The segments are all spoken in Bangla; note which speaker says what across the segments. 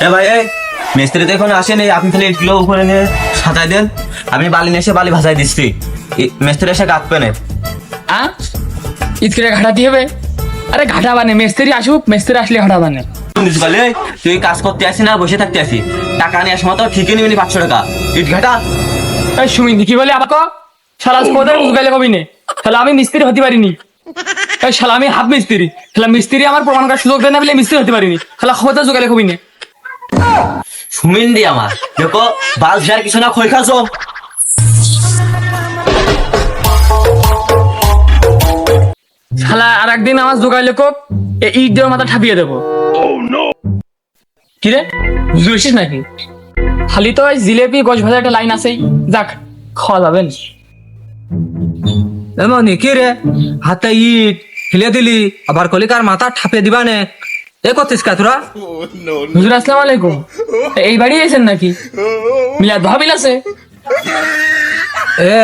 Speaker 1: ভাই এই মিস্ত্রি তো এখন আসেনি, আপনি তাহলে ইটগুলো উপরে নিয়ে সাজাই দেন, আমি বালি নিয়ে এসে বালি ভাসাই দিচ্ছি, মিস্ত্রি এসে কাঁদবে না।
Speaker 2: ইটকে ঘাটাতে হবে? আরে ঘাটা বানে, মিস্ত্রি আসুক, মিস্ত্রি আসলে ঘাটা বানে।
Speaker 1: তুই কাজ করতে আসি না বসে থাকতে আসি, টাকা নিয়ে আসা তো ঠিকই নিবি 500 টাকা ইট ঘাটা।
Speaker 2: সুমিন্দি কি বলে আবার শালা কোথায় বুঝগাইলে কবি নে, তাহলে আমি মিস্ত্রি হতে পারিনি। শালা আমি হাফ মিস্ত্রি, তাহলে মিস্ত্রি আমার প্রমাণ করার সুযোগ দেয় না বলে মিস্ত্রি হতে পারিনি, তাহলে কোথায় যোগাইলে কবি নে।
Speaker 1: সুমিন্দি আমার দেখো বাল যার কিছু না খই খাচ্ছ।
Speaker 2: শালা আর একদিন আমার যোগাইলে কোক ইট দিয়ে মাথা ঠাপিয়ে দেবো। কি রে বুঝেছিস নাকি? খালি তো জিলেপি গছ ভাজা একটা লাইন আছেই, যাক খাওয়া যাবেন।
Speaker 3: এমনি কি রে হাতে ইট ফেলে দিলি আবার কলিকার মাথা ঠাপে দিবা নে, এ করতিস কা তোরা?
Speaker 2: হুজুর আসসালামু আলাইকুম, এই বাড়ি এসেন নাকি? মিলাদ ভাবিল আছে?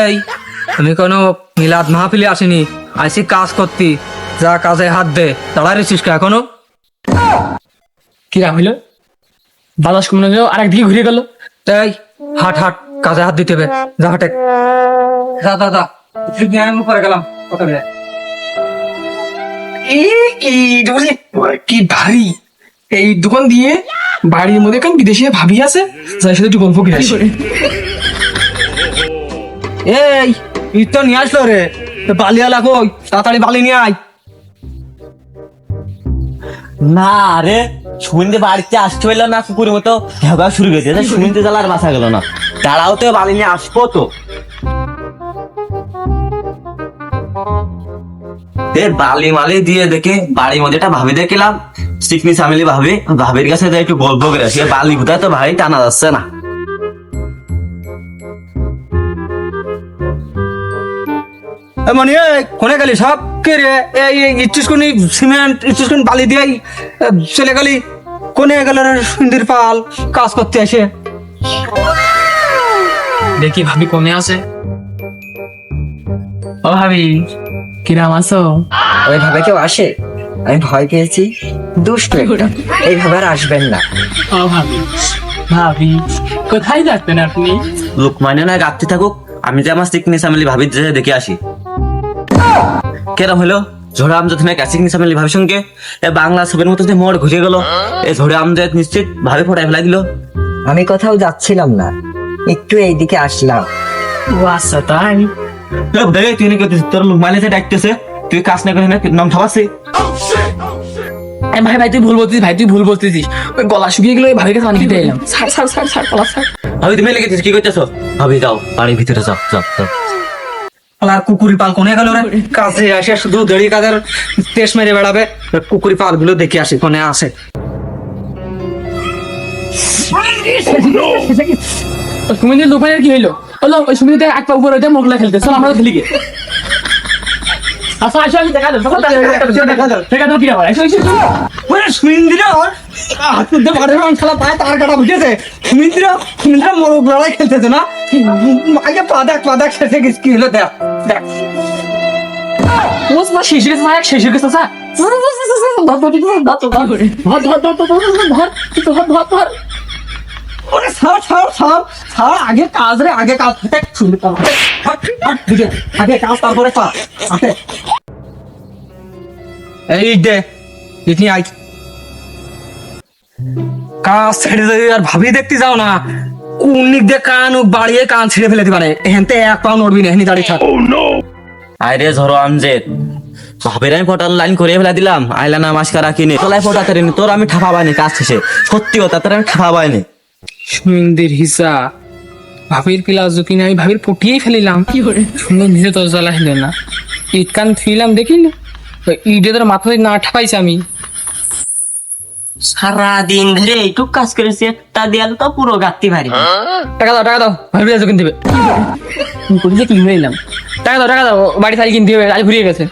Speaker 3: এই আমি কোনো মিলাদ মাহফিলে আসিনি, আইসি কাজ করতি, যা কাজে হাত দে। দাঁড়াই রেছিস কা এখনো?
Speaker 2: কিরা হইল? বাতাস কমে গেল, আর একদিকে ঘুরে গেল।
Speaker 3: এই হাট হাট, কাজে হাত দিতে হবে, যা হাটে যা যা যা। আমি উপরে গেলাম, কথা বলে।
Speaker 2: কি ভারী এই দোকান দিয়ে বাড়ির মধ্যে কারণ বিদেশে ভাবি আছে, যার সাথে একটু গল্প করে আসি।
Speaker 3: এই ইট তো নিয়ে আসলো রে, বালিয়ালা কই? তাড়াতাড়ি বালি নিয়ে আয়।
Speaker 1: না রে সুমিন্দি বাড়িতে আসতে হইলো না, কুকুরের মতো হেবা শুরু হয়েছে, সুমিন্দি জ্বালার বাসা গেল না, তারাও তো বালি নিয়ে আসবো তো। বালি মালি দিয়ে দেখে বাড়ির মধ্যে একটা ভাবি দেখলাম, চিকনি চামিলি ভাবি, ভাবির কাছে একটু গল্প করে আসি, বালি কোথায় তো ভাই টানা যাচ্ছে না।
Speaker 3: মানে কোনে গেলি সব? কে রে ইচ্ছুসকুনি সিমেন্ট ইচ্ছুসকুনি বালি দিয়ে চলে গেলি? কোনে গেল রে সুন্দর পাল কাজ করতে আসে?
Speaker 2: দেখি ভাবি কমে আছে। ও ভাবি কিরাম আছো?
Speaker 4: ওইভাবে কেউ আসে? আমি ভয় পেয়েছি, দুষ্ট একটা, এইভাবে আর আসবেন না।
Speaker 2: ও ভাবি, ভাবি কোথায় যাচ্ছেন আপনি?
Speaker 1: লোক মানে না গাপতে থাকুক, আমি যে আমার চিকনি চামিলি ভাবির যে দেখে আসি। কেরম হলো ঝোড়া আমজাদ নাকি চিকনি চামিলি ভাবির সঙ্গে বাংলা ছবির মতো যে মোড় ঘুরে গেল, এই ঝোড়া আমজাদ নিশ্চিত ভাবে ফোটাই ফেলাই দিল।
Speaker 4: আমি কোথাও যাচ্ছিলাম না, একটু এইদিকে আসলাম।
Speaker 2: ও আচ্ছা তাই।
Speaker 1: তুই নাকি তোর লোক মাইলেছে ডাকতেছে, তুই কাজ না করে নাম ঠাবাসি।
Speaker 2: ভাই ভাই তুই ভুল বলছিস, ভাই তুই ভুল বলতেছিস, ওই গলা শুকিয়ে গেলে ওই ভাবির কাছে পানি খেতে এলাম। ছাড় ছাড় ছাড় ছাড় গলা ছাড়।
Speaker 1: ভাবি তুমি লেগেছিস কি করতেছো? ভাবি যাও বাড়ির ভিতরে যাও যাও যাও।
Speaker 3: আর কুকুরি পাল কোনে গেল রে? কাজে আসে শুধু দেড়ি কাজের তেস মেরে বেড়াবে, কুকুরি পাল গুলো দেখে আসি কোনে আসে।
Speaker 2: সুমিন্দির দোকানের কি হইলো? বলো ওই সুমিন্দি এক পা উপরে ওইটা মোগলা খেলতে, চল আমরা খেলি গে। আচ্ছা আসো আমি দেখা দাও, দেখা দাও কি আবার এসো এসো।
Speaker 3: ওরে সুমিন্দিরা হাত মধ্যে বাড়ির খেলা পায় তার কাটা বুঝেছে। সুমিন্দিরা মোরগ লড়াই খেলতেছে না, আগে পা দেখ শেষে কি হলো দেখ দেখ।
Speaker 2: ও মা শেষে গেছে, মায়া শেষে গেছে স্যার। ধর
Speaker 3: ওরে ছাড় ছাড় ছাড় ছাড়, আগে কাজ রে, আগে কাজ। শুনতে পাবো আগে কাজ তারপরে পা আসে। এই দে ইতনি আই, কাজ ছেড়ে দেবে আর ভাবি দেখতে যাও না, কোন দিক দিয়ে কান বাড়িয়ে কান ছেড়ে ফেলে দিবারে, এখানতে এক পাও নড়বি না, এখানে দাঁড়িয়ে থাক।
Speaker 1: আরে ঝড়ো আমজেদ ভাবির আমি ফটার লাইন করে ফেলা দিলাম, আইলানা মাস্কারা কিনে তোলাই ফটাতে রেনি, তোর আমি ঠাপা পাইনি কাজ শেষে, সত্যি কথা তোর আমি ঠাপা পাইনি।
Speaker 2: সুমিন্দির হিসা ভাবির পিলাজ কিনে আমি ভাবির পটিয়েই ফেলিলাম। কি করে সুন্দর নিজে তো জ্বালা হিল না, ইট কান ফিলাম দেখিল ইটে তোর মাথায় না ঠাপাইছে। আমি
Speaker 5: সারাদিন ধরে এইটুক কাজ করেছি, একটা দেয়াল তো পুরো গাত্তি ভারী।
Speaker 2: টাকা দাও ভাবি আজ কিনতে হবে। কি হইলাম? টাকা দাও বাড়ি সারি কিনতে হবে, আজ ঘুরিয়ে গেছে।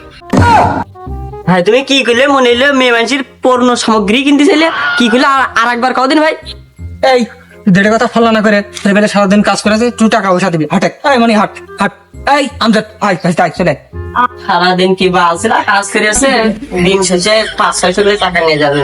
Speaker 5: হ্যাঁ তুমি কি করলে মনে হইলো মেয়ে মানুষের পণ্য সামগ্রী কিনতে চাইলে, কি করলে আর একবার কদিন ভাই?
Speaker 3: এই দেড়ে কথা ফলা না করে বেলে সারাদিন কাজ করেছে, তুই টাকা পয়সা দিবি। হাটে এই মনি হাট হাট। এই আমজাদ আয় আয় চলে।
Speaker 5: সারাদিন কি বালছিলা কাজ করেছে, দিন শেষে 500-600 করে টাকা নিয়ে যাবে।